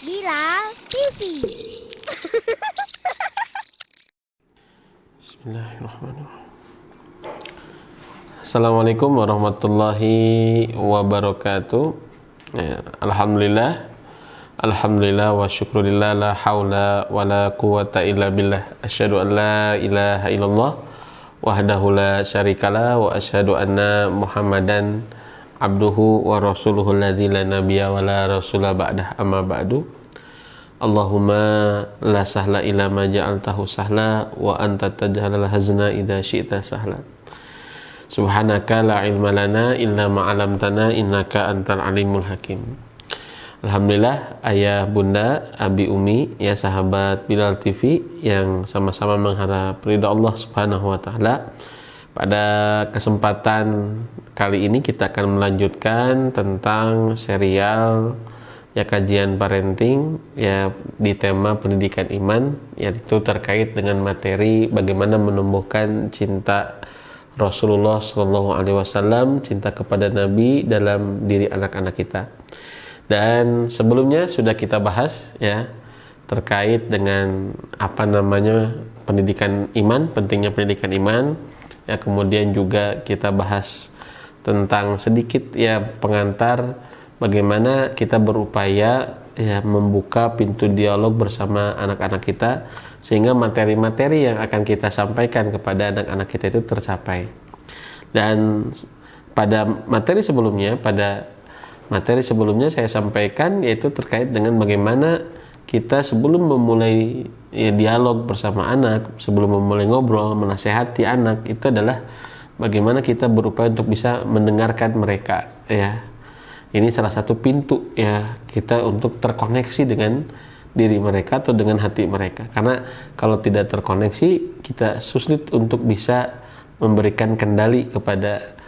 Bilal TV. Bismillahirrahmanirrahim. Assalamualaikum warahmatullahi wabarakatuh. Alhamdulillah wa syukurillah, la haula wa la quwata illa billah. Asyhadu an la ilaha illallah wahdahu la syarikalah wa asyhadu anna Muhammadan abduhu wa rasuluhu alladzi la nabiyya wa la rasula ba'dah, amma ba'du. Allahumma la sahla illa ma ja'altahu sahla wa anta taj'alul hazna idza syi'ta sahla. Subhanaka la ilma lana illa ma 'allamtana innaka antal alimul hakim. Alhamdulillah, ayah, bunda, abi, umi, ya sahabat Bilal TV yang sama-sama mengharap ridha Allah Subhanahu wa taala. Pada kesempatan kali ini kita akan melanjutkan tentang serial ya kajian parenting ya di tema pendidikan iman, yaitu terkait dengan materi bagaimana menumbuhkan cinta Rasulullah SAW, cinta kepada Nabi dalam diri anak-anak kita. Dan sebelumnya sudah kita bahas ya terkait dengan pendidikan iman, pentingnya pendidikan iman. Ya, kemudian juga kita bahas tentang sedikit ya pengantar bagaimana kita berupaya ya membuka pintu dialog bersama anak-anak kita sehingga materi-materi yang akan kita sampaikan kepada anak-anak kita itu tercapai. Dan pada materi sebelumnya saya sampaikan yaitu terkait dengan bagaimana kita sebelum memulai dialog bersama anak, sebelum memulai ngobrol, menasehati anak, itu adalah bagaimana kita berupaya untuk bisa mendengarkan mereka ya. Ini salah satu pintu ya kita untuk terkoneksi dengan diri mereka atau dengan hati mereka. Karena kalau tidak terkoneksi, kita sulit untuk bisa memberikan kendali kepada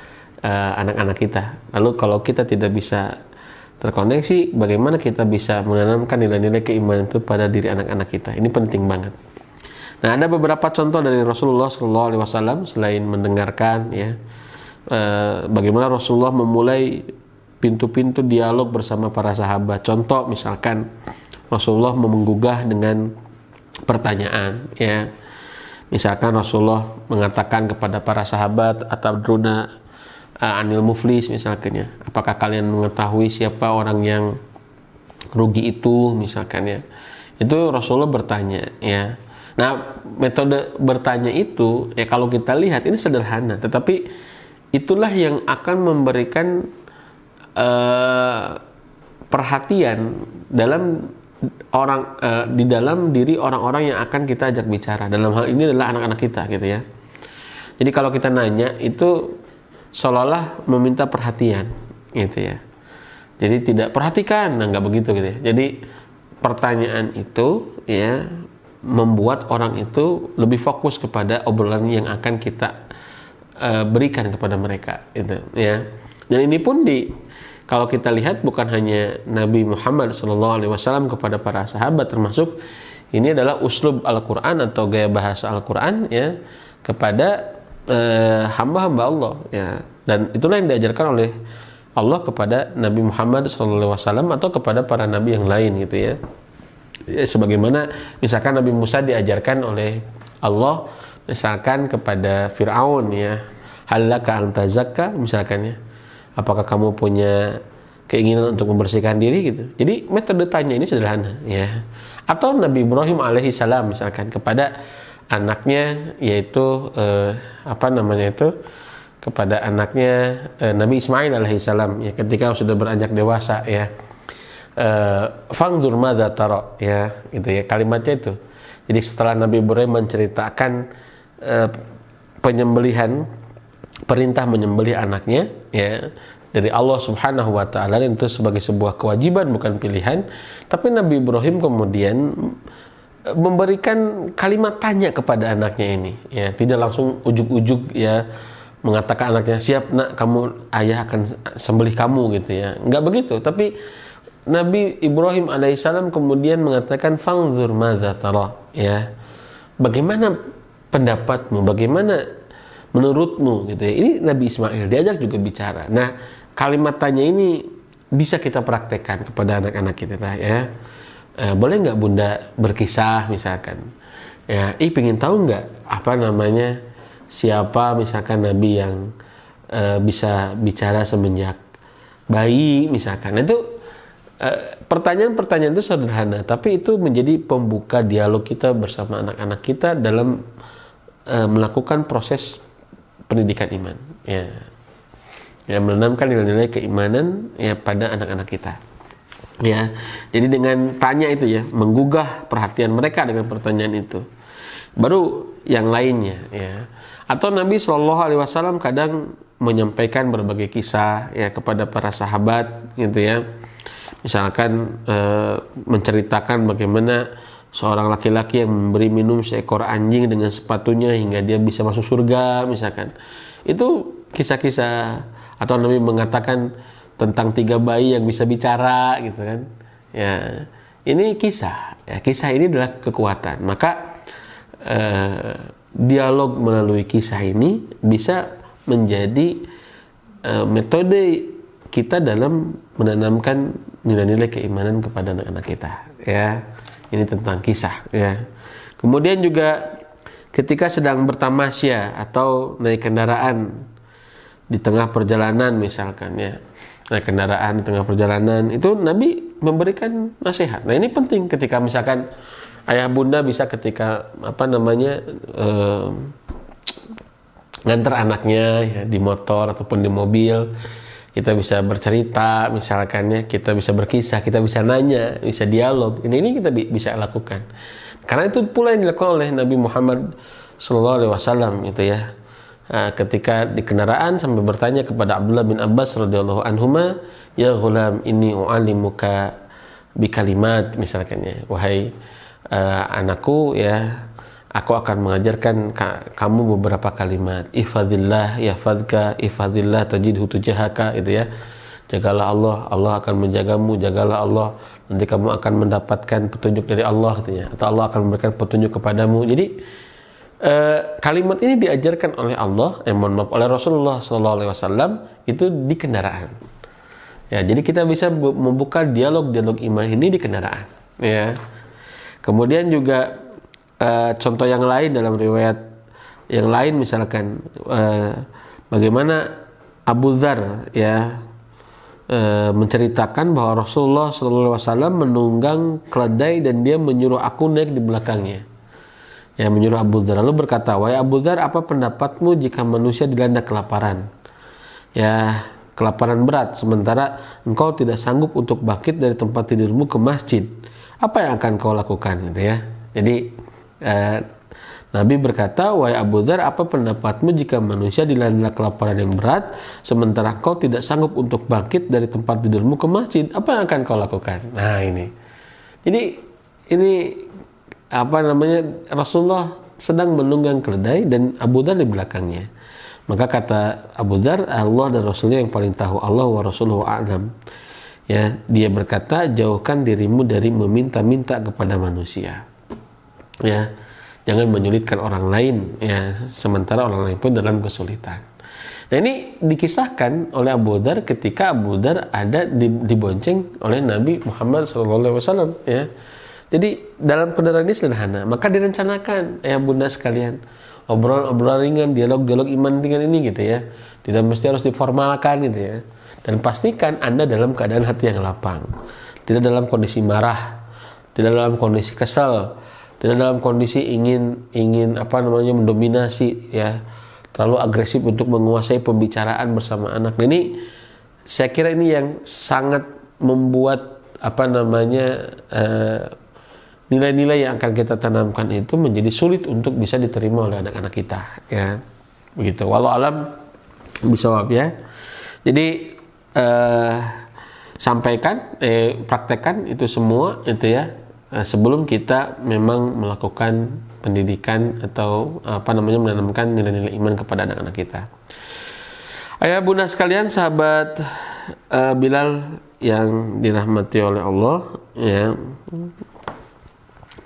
anak-anak kita. Lalu kalau kita tidak bisa terkoneksi, bagaimana kita bisa menanamkan nilai-nilai keimanan itu pada diri anak-anak kita? Ini penting banget. Nah, ada beberapa contoh dari Rasulullah SAW selain mendengarkan ya, bagaimana Rasulullah memulai pintu-pintu dialog bersama para sahabat. Contoh misalkan Rasulullah menggugah dengan pertanyaan ya. Misalkan Rasulullah mengatakan kepada para sahabat, atadruna anil muflis misalkan ya, apakah kalian mengetahui siapa orang yang rugi itu misalkan ya. Itu Rasulullah bertanya ya. Nah, metode bertanya itu ya kalau kita lihat ini sederhana, tetapi itulah yang akan memberikan perhatian dalam di dalam diri orang-orang yang akan kita ajak bicara. Dalam hal ini adalah anak-anak kita gitu ya. Jadi kalau kita nanya itu seolah-olah meminta perhatian gitu ya. Jadi tidak perhatikan, nah nggak begitu gitu ya. Jadi pertanyaan itu ya membuat orang itu lebih fokus kepada obrolan yang akan kita berikan kepada mereka gitu ya. Dan ini pun kalau kita lihat bukan hanya Nabi Muhammad SAW kepada para sahabat, termasuk ini adalah uslub Al-Quran atau gaya bahasa Al-Quran ya kepada hamba-hamba Allah ya. Dan itulah yang diajarkan oleh Allah kepada Nabi Muhammad SAW atau kepada para nabi yang lain gitu ya. Sebagaimana misalkan Nabi Musa diajarkan oleh Allah misalkan kepada Fir'aun ya, halaka anta zakka misalkan ya, apakah kamu punya keinginan untuk membersihkan diri gitu. Jadi metode tanya ini sederhana ya. Atau Nabi Ibrahim alaihissalam misalkan kepada anaknya yaitu kepada anaknya Nabi Ismail alaihissalam ya, ketika sudah beranjak dewasa ya, fangzur madza tara ya, gitu ya kalimatnya itu. Jadi setelah Nabi Ibrahim menceritakan perintah menyembelih anaknya ya dari Allah Subhanahu wa taala, itu sebagai sebuah kewajiban bukan pilihan, tapi Nabi Ibrahim kemudian memberikan kalimat tanya kepada anaknya ini ya, tidak langsung ujuk-ujuk ya mengatakan anaknya, siap nak, kamu, ayah akan sembelih kamu gitu ya, enggak begitu. Tapi Nabi Ibrahim alaihissalam kemudian mengatakan fangzur madza tara ya, bagaimana pendapatmu, bagaimana menurutmu gitu ya. Ini Nabi Ismail diajak juga bicara. Nah, kalimat tanya ini bisa kita praktekkan kepada anak-anak kita ya. boleh nggak bunda berkisah misalkan, ya, pengen tahu nggak apa namanya siapa misalkan nabi yang bisa bicara semenjak bayi misalkan. Itu pertanyaan-pertanyaan itu sederhana, tapi itu menjadi pembuka dialog kita bersama anak-anak kita dalam melakukan proses pendidikan iman, ya, menanamkan nilai-nilai keimanan ya pada anak-anak kita, ya. Jadi dengan tanya itu ya, menggugah perhatian mereka dengan pertanyaan itu, baru yang lainnya, ya. Atau Nabi Shallallahu Alaihi Wasallam kadang menyampaikan berbagai kisah ya kepada para sahabat, gitu ya. Misalkan menceritakan bagaimana seorang laki-laki yang memberi minum seekor anjing dengan sepatunya hingga dia bisa masuk surga misalkan. Itu kisah-kisah. Atau Nabi mengatakan tentang 3 bayi yang bisa bicara gitu kan. Ya, ini kisah. Ya, kisah ini adalah kekuatan. Maka dialog melalui kisah ini bisa menjadi metode kita dalam menanamkan nilai-nilai keimanan kepada anak-anak kita, ya. Ini tentang kisah, ya. Kemudian juga ketika sedang bertamasya atau naik kendaraan di tengah perjalanan misalkan, ya, naik kendaraan di tengah perjalanan, itu Nabi memberikan nasihat. Nah, ini penting ketika misalkan ayah bunda bisa ketika nganter anaknya ya, di motor ataupun di mobil, kita bisa bercerita misalkan, ya, kita bisa berkisah, kita bisa nanya, bisa dialog. Ini kita bisa lakukan. Karena itu pula yang dilakukan oleh Nabi Muhammad SAW itu ya. Ketika di kendaraan sampai bertanya kepada Abdullah bin Abbas radhiyallahu anhuma, ya ghulam inni u'allimuka bi kalimat misalkan, ya, wahai anakku, ya, aku akan mengajarkan kamu beberapa kalimat. Ihfadzillah yahfadzka, ihfadzillah tajidhu tujahaka, itu ya. Jagalah Allah, Allah akan menjagamu. Jagalah Allah, nanti kamu akan mendapatkan petunjuk dari Allah, gitu ya. Atau Allah akan memberikan petunjuk kepadamu. Jadi kalimat ini diajarkan oleh Allah, oleh Rasulullah SAW itu di kendaraan. Ya, jadi kita bisa membuka dialog-dialog iman ini di kendaraan. Ya. Kemudian juga contoh yang lain dalam riwayat yang lain misalkan bagaimana Abu Dzar ya menceritakan bahwa Rasulullah SAW menunggang keledai dan dia menyuruh aku naik di belakangnya, ya, menyuruh Abu Dzar, lalu berkata, wahai Abu Dzar, apa pendapatmu jika manusia dilanda kelaparan, ya, kelaparan berat, sementara engkau tidak sanggup untuk bangkit dari tempat tidurmu ke masjid, apa yang akan kau lakukan, gitu ya. Jadi Nabi berkata, wahai Abu Dzar, apa pendapatmu jika manusia dilanda kelaparan yang berat, sementara kau tidak sanggup untuk bangkit dari tempat tidurmu ke masjid, apa yang akan kau lakukan? Nah, ini. Jadi ini Rasulullah sedang menunggang keledai dan Abu Dzar di belakangnya. Maka kata Abu Dzar, Allah dan Rasulnya yang paling tahu, Allah wa Rasuluhu a'lam. Ya, dia berkata, jauhkan dirimu dari meminta-minta kepada manusia. Ya, jangan menyulitkan orang lain, ya, sementara orang lain pun dalam kesulitan. Nah, ini dikisahkan oleh Abu Dzar ketika Abu Dzar ada dibonceng oleh Nabi Muhammad SAW, ya. Jadi dalam kendaraan ini sederhana, maka direncanakan, ya bunda sekalian, obrolan ringan, dialog iman ringan ini, gitu ya. Tidak mesti harus diformalkan, gitu ya. Dan pastikan Anda dalam keadaan hati yang lapang, tidak dalam kondisi marah, tidak dalam kondisi kesal, tidak dalam kondisi ingin mendominasi, ya, terlalu agresif untuk menguasai pembicaraan bersama anak. Nah, ini saya kira ini yang sangat membuat nilai-nilai yang akan kita tanamkan itu menjadi sulit untuk bisa diterima oleh anak-anak kita, ya, begitu. Walau alam bisawab, ya. Jadi sampaikan, praktekkan itu semua, itu ya. Sebelum kita memang melakukan pendidikan atau menanamkan nilai-nilai iman kepada anak-anak kita. Ayah bunda sekalian, sahabat Bilal yang dirahmati oleh Allah, ya.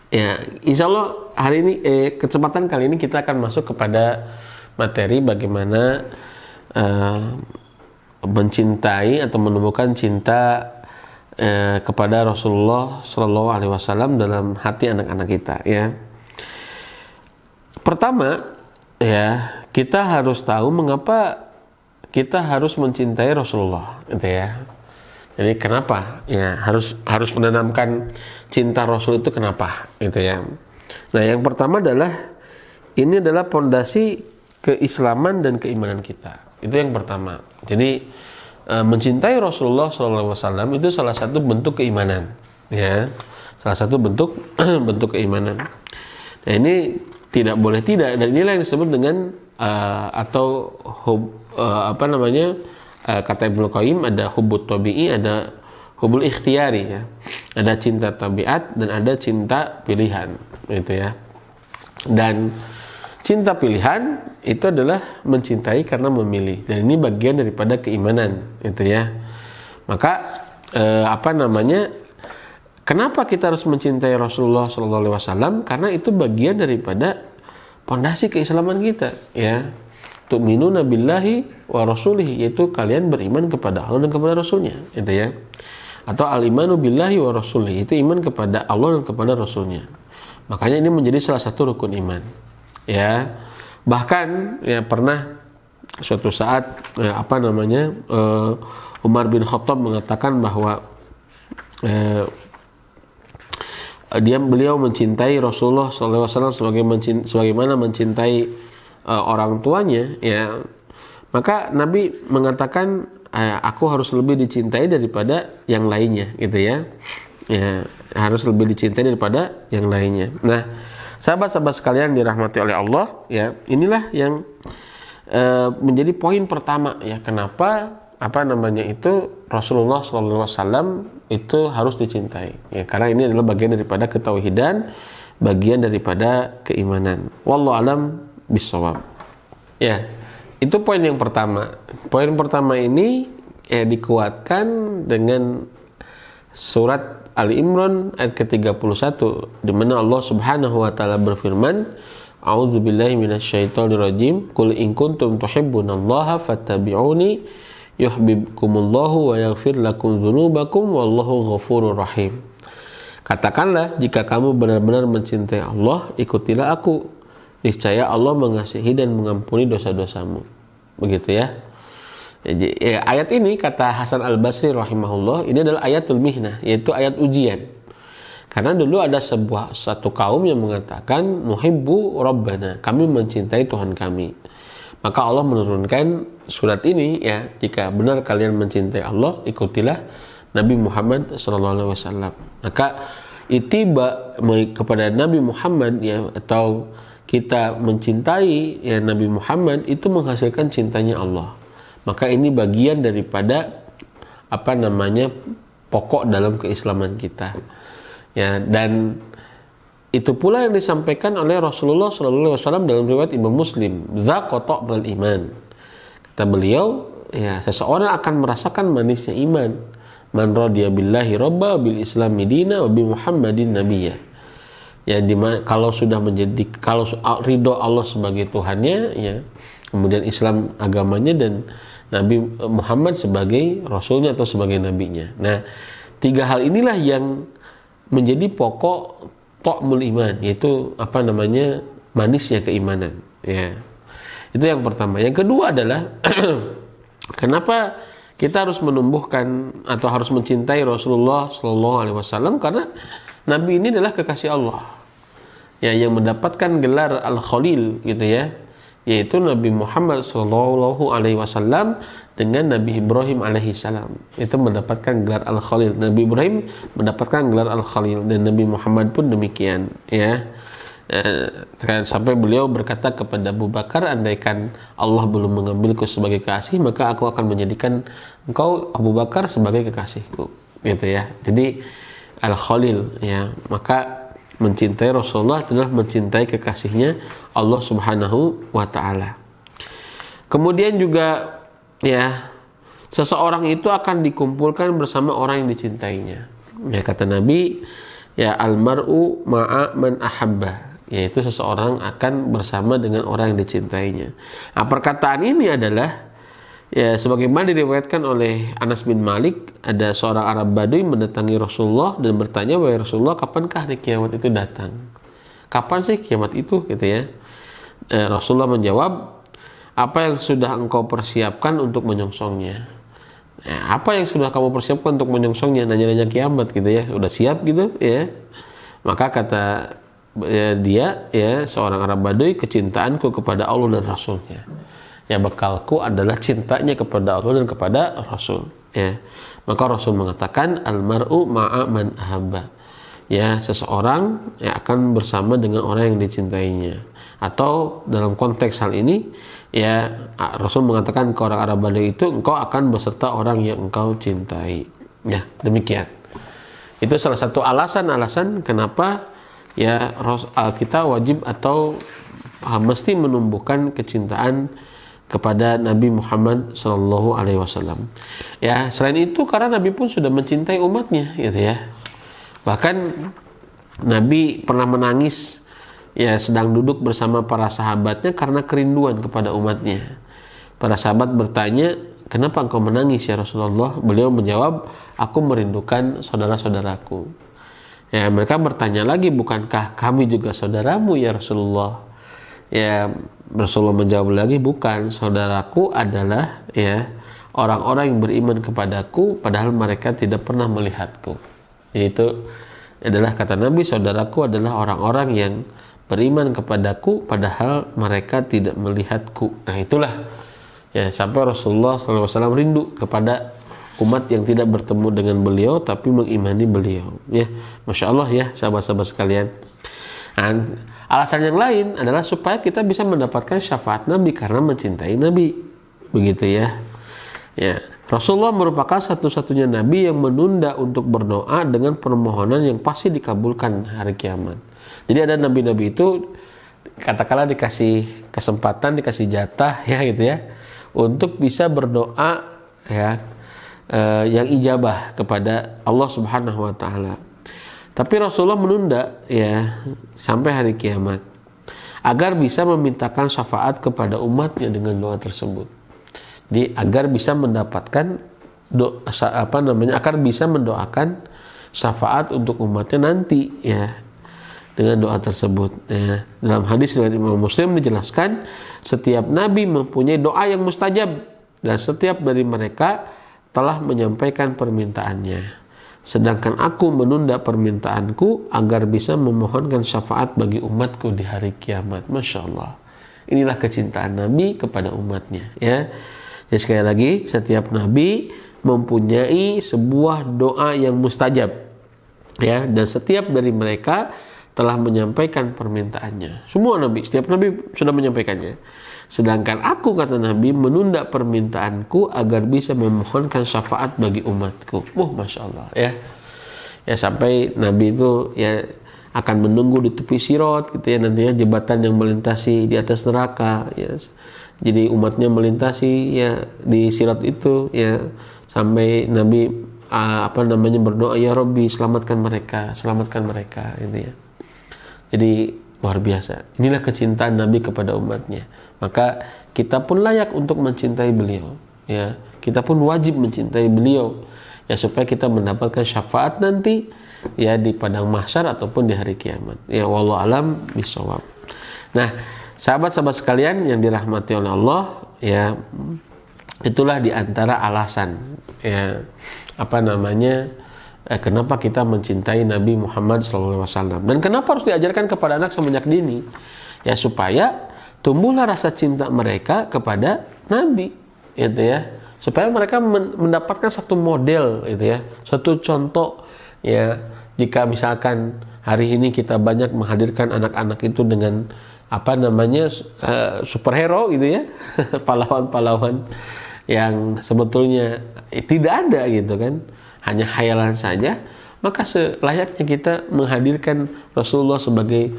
Ya, insya Allah hari ini kesempatan kali ini kita akan masuk kepada materi bagaimana mencintai atau menemukan cinta kepada Rasulullah Shallallahu Alaihi Wasallam dalam hati anak-anak kita, ya. Pertama, ya, kita harus tahu mengapa kita harus mencintai Rasulullah, gitu ya. Jadi kenapa? Ya, harus menanamkan cinta Rasul itu kenapa, gitu ya. Nah, yang pertama adalah ini adalah pondasi keislaman dan keimanan kita. Itu yang pertama. Jadi mencintai Rasulullah SAW itu salah satu bentuk keimanan, ya, salah satu bentuk bentuk keimanan. Nah, ini tidak boleh tidak, dan inilah yang disebut dengan kata Ibnu Qayyim, ada hubbut tabi'i, ada hubbul ikhtiyari, ya. Ada cinta tabiat dan ada cinta pilihan, gitu ya. Dan cinta pilihan itu adalah mencintai karena memilih, dan ini bagian daripada keimanan, gitu ya. Maka kenapa kita harus mencintai Rasulullah SAW? Karena itu bagian daripada pondasi keislaman kita, ya. Tu'minuna billahi wa rasulihi, yaitu kalian beriman kepada Allah dan kepada Rasulnya, gitu ya. Atau al-imanu billahi wa rasulihi, itu iman kepada Allah dan kepada Rasulnya. Makanya ini menjadi salah satu rukun iman, ya. Bahkan, ya, pernah suatu saat Umar bin Khattab mengatakan bahwa beliau mencintai Rasulullah SAW sebagaimana mencintai orang tuanya, ya. Maka Nabi mengatakan, aku harus lebih dicintai daripada yang lainnya, gitu ya. Ya, harus lebih dicintai daripada yang lainnya. Nah, sahabat-sahabat sekalian dirahmati oleh Allah, ya, inilah yang menjadi poin pertama, ya, kenapa Rasulullah SAW itu harus dicintai, ya, karena ini adalah bagian daripada ketauhidan, bagian daripada keimanan. Wallahu alam bisawab. Ya, itu poin yang pertama. Poin pertama ini dikuatkan dengan surat Ali Imran ayat ke-31, di mana Allah Subhanahu wa taala berfirman, A'udzubillahi minasyaitonirrajim, Qul in kuntum tuhibbunallaha fattabi'uni yuhibbukumullahu wa yaghfir lakum dzunubakum wallahu ghafurur rahim. Katakanlah, jika kamu benar-benar mencintai Allah, ikutilah aku, niscaya Allah mengasihi dan mengampuni dosa-dosamu. Begitu, ya. Jadi, ayat ini, kata Hasan Al-Basri rahimahullah, ini adalah ayatul mihnah, yaitu ayat ujian. Karena dulu ada satu kaum yang mengatakan nuhibbu rabbana, kami mencintai Tuhan kami. Maka Allah menurunkan surat ini, ya, jika benar kalian mencintai Allah, ikutilah Nabi Muhammad SAW. Maka itiba kepada Nabi Muhammad, ya, atau kita mencintai, ya, Nabi Muhammad itu menghasilkan cintanya Allah. Maka ini bagian daripada pokok dalam keislaman kita, ya. Dan itu pula yang disampaikan oleh Rasulullah SAW dalam riwayat Imam Muslim, zaqata bil iman. Kata beliau, ya, seseorang akan merasakan manisnya iman. Man radiya billahi rabba bil islami dina wa bi Muhammadin nabiyya. Ya, kalau ridho Allah sebagai Tuhannya, ya, kemudian Islam agamanya, dan Nabi Muhammad sebagai Rasulnya atau sebagai Nabinya. Nah, tiga hal inilah yang menjadi pokok ta'mul iman, yaitu manisnya keimanan, ya. Itu yang pertama. Yang kedua adalah kenapa kita harus menumbuhkan atau harus mencintai Rasulullah SAW? Karena Nabi ini adalah kekasih Allah, ya, yang mendapatkan gelar Al-Khalil, gitu ya, yaitu Nabi Muhammad SAW dengan Nabi Ibrahim alaihissalam itu mendapatkan gelar Al-Khalil. Nabi Ibrahim mendapatkan gelar Al-Khalil dan Nabi Muhammad pun demikian, ya. Sampai beliau berkata kepada Abu Bakar, andaikan Allah belum mengambilku sebagai kekasih, maka aku akan menjadikan engkau Abu Bakar sebagai kekasihku, gitu ya. Jadi Al-Khalil, ya. Maka mencintai Rasulullah adalah mencintai kekasihnya Allah Subhanahu wa ta'ala. Kemudian juga, ya, seseorang itu akan dikumpulkan bersama orang yang dicintainya. Ya, kata Nabi, ya, almar'u ma'a man ahabba, yaitu seseorang akan bersama dengan orang yang dicintainya. Nah, perkataan ini adalah Ya, sebagaimana diriwayatkan oleh Anas bin Malik, ada seorang Arab Badui mendatangi Rasulullah dan bertanya, "Wahai Rasulullah, kapankah hari kiamat itu datang? Kapan sih kiamat itu?" gitu ya. Rasulullah menjawab, "Apa yang sudah engkau persiapkan untuk menyongsongnya?" Apa yang sudah kamu persiapkan untuk menyongsongnya? Nanya-nanya kiamat gitu ya. Udah siap gitu ya. Maka kata dia ya, seorang Arab Badui, "Kecintaanku kepada Allah dan Rasulnya." Ya, bekalku adalah cintanya kepada Allah dan kepada Rasul. Ya, maka Rasul mengatakan, "Almar'u ma'a man ahabba." Ya, seseorang yang akan bersama dengan orang yang dicintainya. Atau dalam konteks hal ini, ya Rasul mengatakan ke orang Arab Badui itu, engkau akan beserta orang yang engkau cintai. Ya, demikian. Itu salah satu alasan-alasan kenapa ya kita wajib atau mesti menumbuhkan kecintaan kepada Nabi Muhammad Shallallahu Alaihi Wasallam. Ya, selain itu karena Nabi pun sudah mencintai umatnya, gitu ya. Bahkan Nabi pernah menangis ya sedang duduk bersama para sahabatnya karena kerinduan kepada umatnya. Para sahabat bertanya, "Kenapa engkau menangis ya Rasulullah?" Beliau menjawab, "Aku merindukan saudara-saudaraku." Ya, mereka bertanya lagi, "Bukankah kami juga saudaramu ya Rasulullah?" Ya, Rasulullah menjawab lagi, "Bukan, saudaraku adalah ya orang-orang yang beriman kepadaku padahal mereka tidak pernah melihatku." Yaitu adalah kata Nabi, saudaraku adalah orang-orang yang beriman kepadaku padahal mereka tidak melihatku. Nah, itulah ya sampai Rasulullah SAW rindu kepada umat yang tidak bertemu dengan beliau tapi mengimani beliau. Ya, Masya Allah ya sahabat-sahabat sekalian. Dan alasan yang lain adalah supaya kita bisa mendapatkan syafaat Nabi karena mencintai Nabi. Begitu ya. Ya, Rasulullah merupakan satu-satunya Nabi yang menunda untuk berdoa dengan permohonan yang pasti dikabulkan hari kiamat. Jadi ada nabi-nabi itu katakanlah dikasih kesempatan, dikasih jatah ya gitu ya, untuk bisa berdoa ya yang ijabah kepada Allah Subhanahu wa taala. Tapi Rasulullah menunda ya sampai hari kiamat agar bisa memintakan syafaat kepada umatnya dengan doa tersebut. Jadi agar bisa mendapatkan agar bisa mendoakan syafaat untuk umatnya nanti ya dengan doa tersebut ya. Dalam hadis dari Imam Muslim dijelaskan setiap nabi mempunyai doa yang mustajab dan setiap dari mereka telah menyampaikan permintaannya. Sedangkan aku menunda permintaanku agar bisa memohonkan syafaat bagi umatku di hari kiamat. Masya Allah. Inilah kecintaan Nabi kepada umatnya ya. Jadi sekali lagi, setiap Nabi mempunyai sebuah doa yang mustajab ya, dan setiap dari mereka telah menyampaikan permintaannya. Semua Nabi, setiap Nabi sudah menyampaikannya. Sedangkan aku, kata Nabi, menunda permintaanku agar bisa memohonkan syafaat bagi umatku. Masya Allah ya. Ya sampai Nabi itu ya akan menunggu di tepi sirat gitu ya, nantinya jembatan yang melintasi di atas neraka ya. Jadi umatnya melintasi ya di sirat itu ya sampai Nabi berdoa, "Ya Rabbi, selamatkan mereka gitu ya. Jadi luar biasa. Inilah kecintaan Nabi kepada umatnya. Maka kita pun layak untuk mencintai beliau ya. Kita pun wajib mencintai beliau ya supaya kita mendapatkan syafaat nanti ya di padang mahsyar ataupun di hari kiamat. Ya wallahu alam bishawab. Nah, sahabat-sahabat sekalian yang dirahmati oleh Allah ya, itulah diantara alasan ya kenapa kita mencintai Nabi Muhammad SAW dan kenapa harus diajarkan kepada anak semenjak dini ya, supaya tumbuhlah rasa cinta mereka kepada Nabi gitu ya, supaya mereka mendapatkan satu model gitu ya, satu contoh ya. Jika misalkan hari ini kita banyak menghadirkan anak-anak itu dengan superhero gitu ya, pahlawan-pahlawan yang sebetulnya tidak ada gitu kan, hanya khayalan saja, maka selayaknya kita menghadirkan Rasulullah sebagai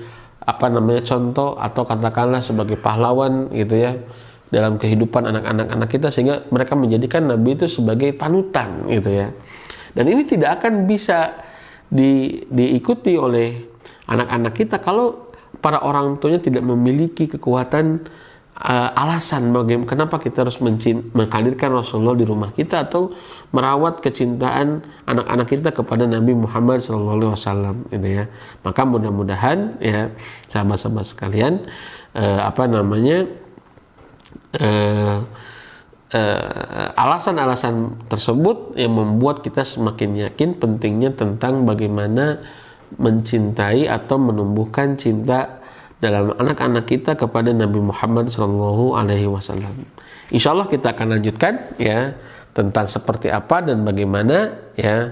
contoh atau katakanlah sebagai pahlawan gitu ya dalam kehidupan anak-anak kita, sehingga mereka menjadikan Nabi itu sebagai panutan gitu ya. Dan ini tidak akan bisa diikuti oleh anak-anak kita kalau para orang tuanya tidak memiliki kekuatan alasan bagaimana kenapa kita harus menghadirkan Rasulullah di rumah kita atau merawat kecintaan anak-anak kita kepada Nabi Muhammad SAW gitu ya. Maka mudah-mudahan ya sahabat-sahabat sekalian alasan-alasan tersebut yang membuat kita semakin yakin pentingnya tentang bagaimana mencintai atau menumbuhkan cinta dalam anak-anak kita kepada Nabi Muhammad SAW. Insya Allah kita akan lanjutkan ya tentang seperti apa dan bagaimana ya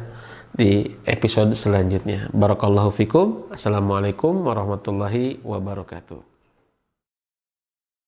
di episode selanjutnya. Barakallahu fikum. Assalamualaikum warahmatullahi wabarakatuh.